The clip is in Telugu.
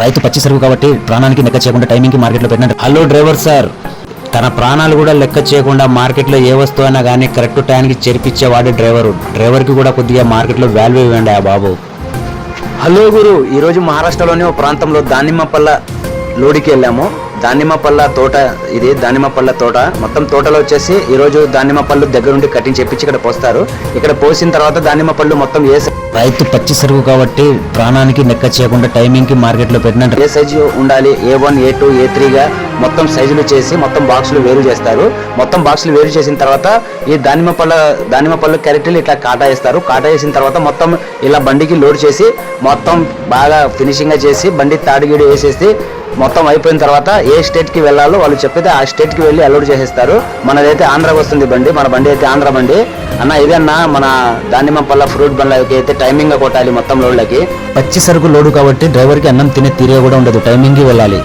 రైతు పచ్చి సరుకు కాబట్టి ప్రాణానికి లెక్క చేయకుండా టైమింగ్కి మార్కెట్లో పెట్టినట్టు. హలో డ్రైవర్ సార్, తన ప్రాణాలు కూడా లెక్క చేయకుండా మార్కెట్లో ఏ వస్తువు అయినా కానీ కరెక్ట్ టైంకి చేర్పించేవాడే డ్రైవరు. డ్రైవర్కి కూడా కొద్దిగా మార్కెట్లో వాల్యూ ఇవ్వండి ఆ బాబు. హలో గురు, ఈరోజు మహారాష్ట్రలోని ఒక ప్రాంతంలో దానిమ్మ పళ్ళ లోడికి వెళ్ళాము. దానిమ్మ పళ్ళ తోట ఇది, దానిమ్మ పళ్ళ తోట. మొత్తం తోటలో వచ్చేసి ఈరోజు దానిమ్మ పళ్ళు దగ్గర నుండి కటింగ్ చేపించి ఇక్కడ పోస్తారు. ఇక్కడ పోసిన తర్వాత దానిమ్మ పళ్ళు మొత్తం రైతు పచ్చి సరుకు కాబట్టి ప్రాణానికి లెక్క చేయకుండా టైమింగ్కి మార్కెట్లో పెట్టినట్టు ఏ సైజు ఉండాలి, A1, A2, A3గా మొత్తం సైజులు చేసి మొత్తం బాక్సులు వేరు చేస్తారు. మొత్తం బాక్సులు వేరు చేసిన తర్వాత ఈ దానిమ్మ పళ్ళు క్యారెట్లు ఇట్లా కాటా వేస్తారు. కాటా వేసిన తర్వాత మొత్తం ఇలా బండికి లోడ్ చేసి మొత్తం బాగా ఫినిషింగ్గా చేసి బండి తాడుగీడు వేసేసి మొత్తం అయిపోయిన తర్వాత ఏ స్టేట్కి వెళ్ళాలో వాళ్ళు చెప్పితే ఆ స్టేట్కి వెళ్ళి అలోడ్ చేసేస్తారు. మనదైతే ఆంధ్రాకి వస్తుంది బండి, మన బండి అయితే ఆంధ్ర బండి అన్న. ఇదన్నా మన దానిమ్మ పళ్ళ ఫ్రూట్ బండ్లకి అయితే టైమింగ్గా కొట్టాలి మొత్తం లోడ్లకి. పచ్చి సరుకు లోడు కాబట్టి డ్రైవర్కి అన్నం తినే తీరే కూడా ఉండదు, టైమింగ్కి వెళ్ళాలి.